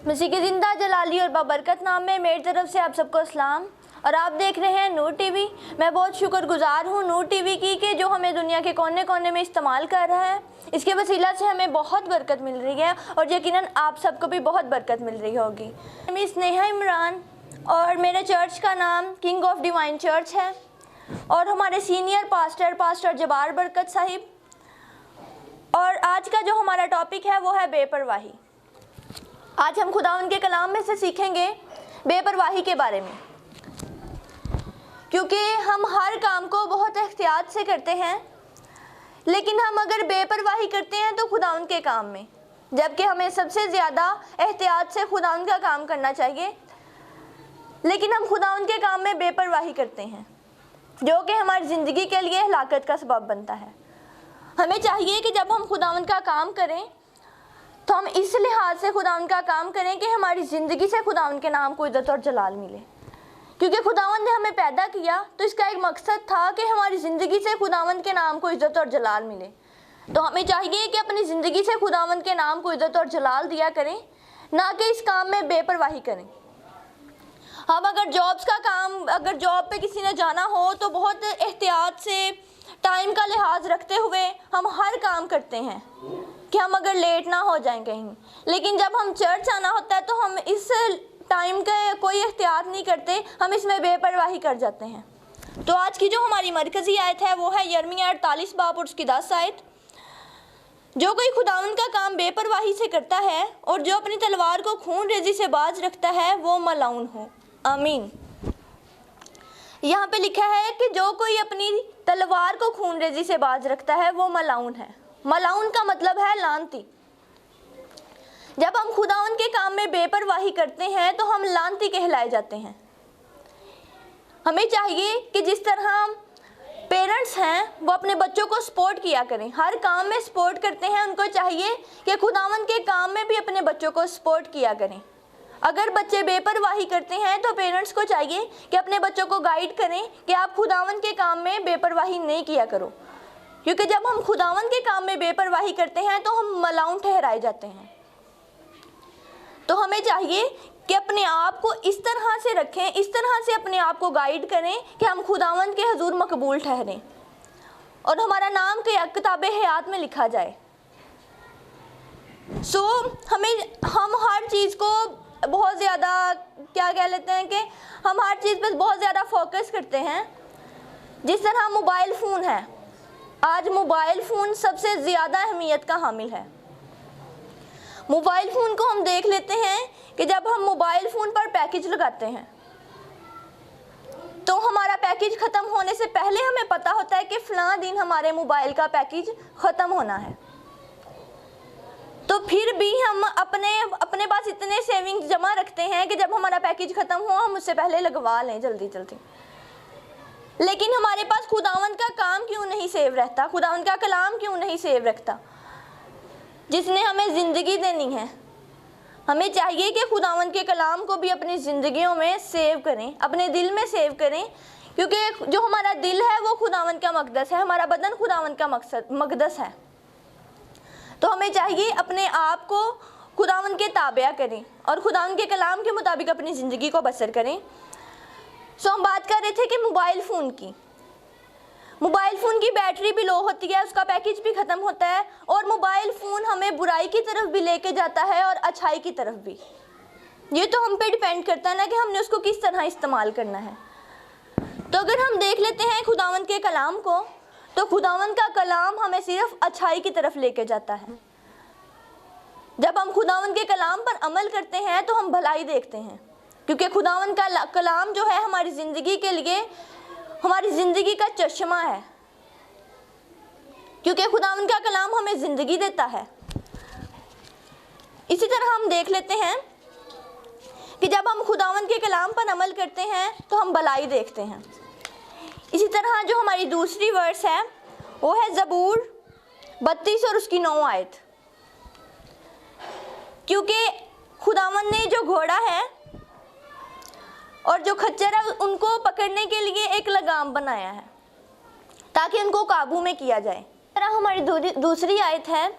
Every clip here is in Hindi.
मसीह के जिंदा जलाली और बाबरकत नाम में मेरी तरफ से आप सबको अस्सलाम। और आप देख रहे हैं नूर टीवी। मैं बहुत शुक्रगुजार हूँ नूर टीवी की कि जो हमें दुनिया के कोने कोने में इस्तेमाल कर रहा है। इसके वसीला से हमें बहुत बरकत मिल रही है और यकीनन आप सबको भी बहुत बरकत मिल रही होगी। मैं स्नेहा इमरान और मेरे चर्च का नाम किंग ऑफ डिवाइन चर्च है और हमारे सीनियर पास्टर जबार बरकत साहिब। और आज का जो हमारा टॉपिक है वो है बेपरवाही। आज हम खुदावंद के कलाम में से सीखेंगे बेपरवाही के बारे में, क्योंकि हम हर काम को बहुत एहतियात से करते हैं, लेकिन हम अगर बेपरवाही करते हैं तो खुदावंद के काम में, जबकि हमें सबसे ज़्यादा एहतियात से खुदावंद का काम करना चाहिए, लेकिन हम खुदावंद के काम में बेपरवाही करते हैं, जो कि हमारी ज़िंदगी के लिए हलाकत का सबब बनता है। हमें चाहिए कि जब हम खुदावंद का काम करें तो हम इस लिहाज से खुदावंद का काम करें कि हमारी ज़िंदगी से खुदावंद के नाम को इज़्ज़त और जलाल मिले। क्योंकि खुदावंद ने हमें पैदा किया तो इसका एक मकसद था कि हमारी ज़िंदगी से खुदावंद के नाम को इज़्ज़त और जलाल मिले। तो हमें चाहिए कि अपनी ज़िंदगी से खुदावंद के नाम को इज़्ज़त और जलाल दिया करें, ना कि इस काम में बेपरवाही करें। हम अगर अगर जॉब पे किसी ने जाना हो तो बहुत एहतियात से टाइम का लिहाज रखते हुए हम हर काम करते हैं कि हम अगर लेट ना हो जाएं कहीं। लेकिन जब हम चर्च आना होता है तो हम इस टाइम का कोई एहतियात नहीं करते, हम इसमें बेपरवाही कर जाते हैं। तो आज की जो हमारी मरकज़ी आयत है वो है यिर्मयाह 48 बाब और उसकी 10 आयत। जो कोई खुदावंद का काम बेपरवाही से करता है और जो अपनी तलवार को खून रेजी से बाज रखता है वो मलाउन हो। आमीन। यहाँ पे लिखा है कि जो कोई अपनी तलवार को खून रेजी से बाज रखता है वो मलाउन है। मलाउन का मतलब है लानती। जब हम खुदावंद के काम में बेपरवाही करते हैं तो हम लानती कहलाए जाते हैं। हमें चाहिए कि जिस तरह पेरेंट्स हैं वो अपने बच्चों को सपोर्ट किया करें, हर काम में सपोर्ट करते हैं, उनको चाहिए कि खुदावंद के काम में भी अपने बच्चों को सपोर्ट किया करें। अगर बच्चे बेपरवाही करते हैं तो पेरेंट्स को चाहिए कि अपने बच्चों को गाइड करें कि आप खुदावंद के काम में बेपरवाही नहीं किया करो, क्योंकि जब हम खुदावंद के काम में बेपरवाही करते हैं तो हम मलाउन ठहराए जाते हैं। तो हमें चाहिए कि अपने आप को इस तरह से रखें, इस तरह से अपने आप को गाइड करें कि हम खुदावंद के हजूर मकबूल ठहरें और हमारा नाम किताबे हयात में लिखा जाए। हम हर चीज़ को बहुत ज़्यादा क्या कह लेते हैं कि हम हर चीज़ पर बहुत ज़्यादा फोकस करते हैं। जिस तरह मोबाइल फ़ोन है, आज मोबाइल फ़ोन सबसे ज़्यादा अहमियत का हामिल है। मोबाइल फ़ोन को हम देख लेते हैं कि जब हम मोबाइल फ़ोन पर पैकेज लगाते हैं तो हमारा पैकेज ख़त्म होने से पहले हमें पता होता है कि फ़लाँ दिन हमारे मोबाइल का पैकेज ख़त्म होना है। तो फिर भी हम अपने पास इतने सेविंग्स जमा रखते हैं कि जब हमारा पैकेज ख़त्म हो हम उससे पहले लगवा लें जल्दी जल्दी। लेकिन हमारे पास खुदावंद का काम क्यों नहीं सेव रहता, खुदावंद का कलाम क्यों नहीं सेव रखता, जिसने हमें ज़िंदगी देनी है। हमें चाहिए कि खुदावंद के कलाम को भी अपनी ज़िंदगियों में सेव करें, अपने दिल में सेव करें, क्योंकि जो हमारा दिल है वो खुदावंद का मकदस है, हमारा बदन खुदावंद का मकदस है। तो हमें चाहिए अपने आप को खुदावंद के ताबिया करें और खुदावंद के कलाम के मुताबिक अपनी ज़िंदगी को बसर करें। हम बात कर रहे थे कि मोबाइल फ़ोन की बैटरी भी लो होती है, उसका पैकेज भी ख़त्म होता है, और मोबाइल फ़ोन हमें बुराई की तरफ भी लेके जाता है और अच्छाई की तरफ भी। ये तो हम पे डिपेंड करता है ना कि हमने उसको किस तरह इस्तेमाल करना है। तो अगर हम देख लेते हैं खुदावंद के कलाम को, तो खुदावंद का कलाम हमें सिर्फ अच्छाई की तरफ लेके जाता है। जब हम खुदावंद के कलाम पर अमल करते हैं तो हम भलाई देखते हैं, क्योंकि खुदावंद का कलाम जो है हमारी ज़िंदगी के लिए हमारी ज़िंदगी का चश्मा है, क्योंकि खुदावंद का कलाम हमें ज़िंदगी देता है। इसी तरह हम देख लेते हैं कि जब हम खुदावंद के कलाम पर अमल करते हैं तो हम भलाई देखते हैं। इसी तरह जो हमारी दूसरी वर्स है वो है ज़बूर 32 और उसकी 9 आयत। क्योंकि खुदावंद ने जो घोड़ा है और जो खच्चर है उनको पकड़ने के लिए एक लगाम बनाया है ताकि उनको काबू में किया जाए। तरह हमारी दूसरी आयत है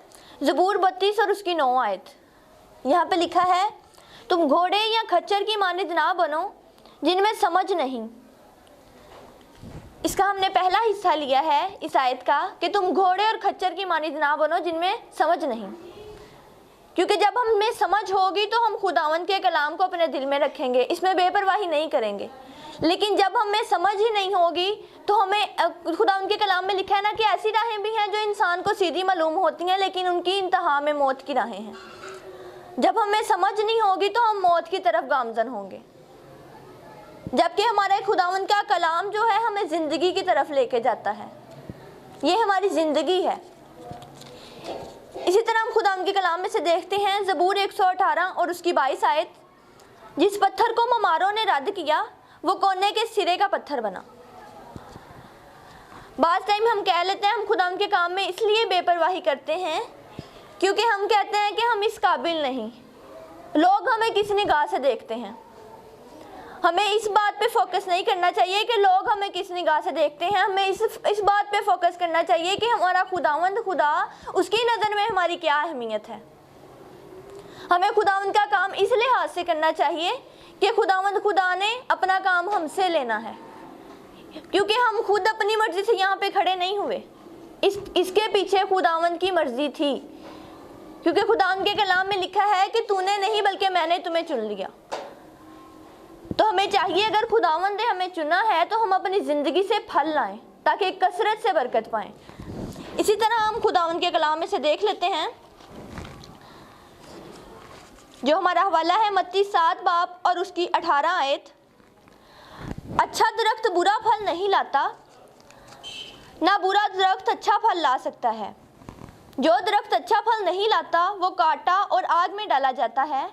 ज़बूर 32 और उसकी 9 आयत। यहाँ पे लिखा है, तुम घोड़े या खच्चर की मानिंद ना बनो जिनमें समझ नहीं। इसका हमने पहला हिस्सा लिया है इस आयत का कि तुम घोड़े और खच्चर की मानिंद ना बनो जिनमें समझ नहीं, क्योंकि जब हमें समझ होगी तो हम खुदावंद के कलाम को अपने दिल में रखेंगे, इसमें बेपरवाही नहीं करेंगे। लेकिन जब हमें समझ ही नहीं होगी तो हमें खुदावंद के कलाम में लिखा है ना कि ऐसी राहें भी हैं जो इंसान को सीधी मालूम होती हैं लेकिन उनकी इंतहा में मौत की राहें हैं। जब हमें समझ नहीं होगी तो हम मौत की तरफ गामजन होंगे, जबकि हमारे खुदावंद का कलाम जो है हमें ज़िंदगी की तरफ लेके जाता है। ये हमारी ज़िंदगी है। इसी तरह हम खुदावंद के कलाम में से देखते हैं ज़बूर 118 और उसकी 22 आयत, जिस पत्थर को ममारों ने रद्द किया वो कोने के सिरे का पत्थर बना। बाज़ टाइम हम कह लेते हैं हम खुदावंद के काम में इसलिए बेपरवाही करते हैं क्योंकि हम कहते हैं कि हम इस काबिल नहीं, लोग हमें किस निगाह से देखते हैं। हमें इस बात पे फोकस नहीं करना चाहिए कि लोग हमें किस निगाह से देखते हैं, हमें इस बात पे फोकस करना चाहिए कि हमारा खुदावंद खुदा, उसकी नज़र में हमारी क्या अहमियत है। हमें खुदावंद का काम इस लिहाज से करना चाहिए कि खुदावंद खुदा ने अपना काम हमसे लेना है, क्योंकि हम खुद अपनी मर्जी से यहाँ पे खड़े नहीं हुए, इसके पीछे खुदावंद की मर्जी थी, क्योंकि खुदावंद के कलाम में लिखा है कि तूने नहीं बल्कि मैंने तुम्हें चुन लिया। तो हमें चाहिए अगर खुदावंद ने हमें चुना है तो हम अपनी ज़िंदगी से फल लाएं ताकि कसरत से बरकत पाएं। इसी तरह हम खुदावंद के कलाम में से देख लेते हैं, जो हमारा हवाला है मत्ती 7 बाब और उसकी 18 आयत। अच्छा दरख्त बुरा फल नहीं लाता, ना बुरा दरख्त अच्छा फल ला सकता है। जो दरख्त अच्छा फल नहीं लाता वो काटा और आग में डाला जाता है,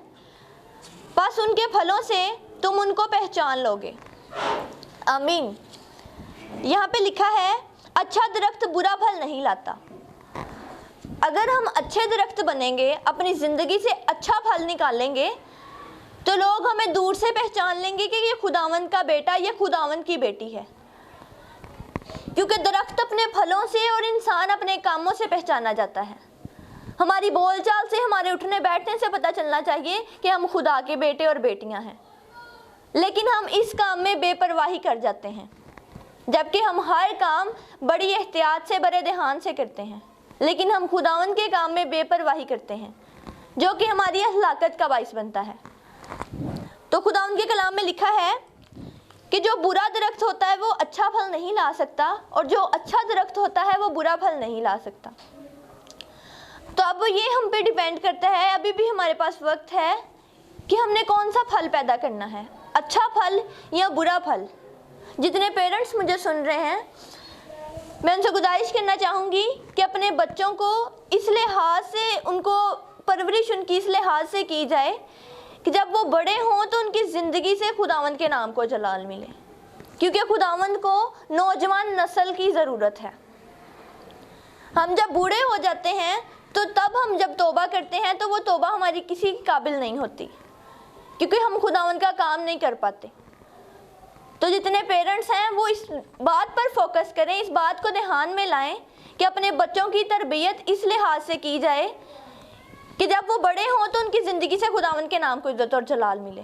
बस उनके फलों से तुम उनको पहचान लोगे। आमीन। यहाँ पे लिखा है अच्छा दरख्त बुरा फल नहीं लाता। अगर हम अच्छे दरख्त बनेंगे, अपनी ज़िंदगी से अच्छा फल निकालेंगे, तो लोग हमें दूर से पहचान लेंगे कि ये खुदावंद का बेटा, ये खुदावंद की बेटी है, क्योंकि दरख्त अपने फलों से और इंसान अपने कामों से पहचाना जाता है। हमारी बोलचाल से, हमारे उठने बैठने से पता चलना चाहिए कि हम खुदा के बेटे और बेटियां हैं। लेकिन हम इस काम में बेपरवाही कर जाते हैं, जबकि हम हर काम बड़ी एहतियात से, बड़े ध्यान से करते हैं, लेकिन हम खुदावंद के काम में बेपरवाही करते हैं, जो कि हमारी हलाकत का बाइस बनता है। तो खुदावंद के कलाम में लिखा है कि जो बुरा दरख्त होता है वो अच्छा फल नहीं ला सकता, और जो अच्छा दरख्त होता है वो बुरा फल नहीं ला सकता। तो अब ये हम पे डिपेंड करता है, अभी भी हमारे पास वक्त है कि हमने कौन सा फल पैदा करना है, अच्छा फल या बुरा फल। जितने पेरेंट्स मुझे सुन रहे हैं, मैं उनसे गुजारिश करना चाहूँगी कि अपने बच्चों को इस लिहाज से, उनको परवरिश उनकी इस लिहाज से की जाए कि जब वो बड़े हों तो उनकी ज़िंदगी से खुदावंद के नाम को जलाल मिले, क्योंकि खुदावंद को नौजवान नस्ल की ज़रूरत है। हम जब बूढ़े हो जाते हैं तो तब हम जब तौबा करते हैं तो वो तौबा हमारी किसी काबिल नहीं होती, क्योंकि हम खुदावंद का काम नहीं कर पाते। तो जितने पेरेंट्स हैं वो इस बात पर फोकस करें, इस बात को ध्यान में लाएं कि अपने बच्चों की तरबियत इस लिहाज से की जाए कि जब वो बड़े हों तो उनकी ज़िंदगी से खुदावंद के नाम को इज्जत और जलाल मिले।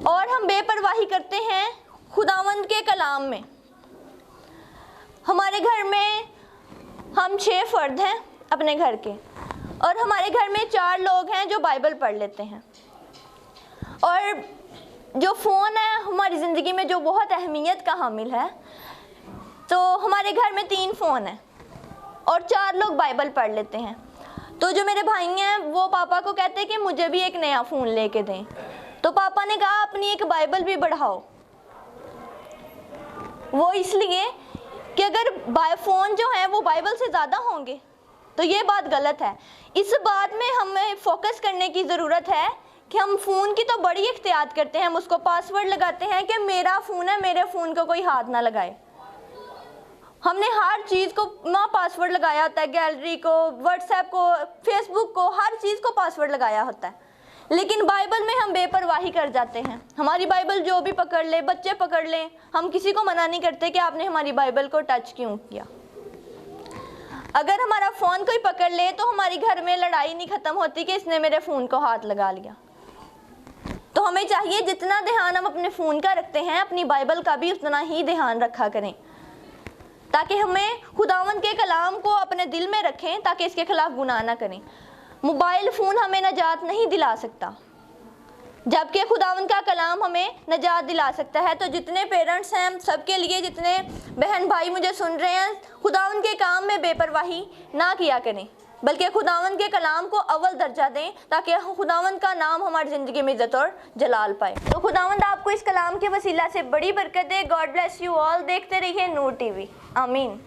और हम बेपरवाही करते हैं खुदावंद के कलाम में। हमारे घर में हम 6 फर्द हैं अपने घर के, और हमारे घर में 4 लोग हैं जो बाइबल पढ़ लेते हैं। और जो फ़ोन है हमारी ज़िंदगी में जो बहुत अहमियत का हामिल है, तो हमारे घर में 3 फ़ोन हैं और 4 लोग बाइबल पढ़ लेते हैं। तो जो मेरे भाई हैं वो पापा को कहते हैं कि मुझे भी एक नया फ़ोन लेके दें, तो पापा ने कहा अपनी एक बाइबल भी बढ़ाओ। वो इसलिए कि अगर फ़ोन जो है वो बाइबल से ज़्यादा होंगे तो ये बात गलत है। इस बात में हमें फोकस करने की ज़रूरत है कि हम फ़ोन की तो बड़ी एहतियात करते हैं, हम उसको पासवर्ड लगाते हैं कि मेरा फ़ोन है, मेरे फ़ोन को कोई हाथ ना लगाए। हमने हर चीज़ को पासवर्ड लगाया होता है, गैलरी को, व्हाट्सएप को, फेसबुक को, हर चीज़ को पासवर्ड लगाया होता है। लेकिन बाइबल में हम बेपरवाही कर जाते हैं। हमारी बाइबल जो भी पकड़ ले, बच्चे पकड़ लें, हम किसी को मना नहीं करते कि आपने हमारी बाइबल को टच क्यों किया। अगर हमारा फ़ोन कोई पकड़ ले तो हमारी घर में लड़ाई नहीं ख़त्म होती कि इसने मेरे फ़ोन को हाथ लगा लिया। तो हमें चाहिए जितना ध्यान हम अपने फ़ोन का रखते हैं, अपनी बाइबल का भी उतना ही ध्यान रखा करें, ताकि हमें खुदावंद के कलाम को अपने दिल में रखें, ताकि इसके खिलाफ गुनाह ना करें। मोबाइल फ़ोन हमें नजात नहीं दिला सकता, जबकि खुदावंद का कलाम हमें नजात दिला सकता है। तो जितने पेरेंट्स हैं सबके लिए, जितने बहन भाई मुझे सुन रहे हैं, खुदावंद के काम में बेपरवाही ना किया करें, बल्कि खुदावंद के कलाम को अव्वल दर्जा दें, ताकि खुदावंद का नाम हमारी ज़िंदगी में इज्जत और जलाल पाए। तो खुदावंद आपको इस कलाम के वसीला से बड़ी बरकत दे। God bless you all. देखते रहिए नूर टीवी। आमीन।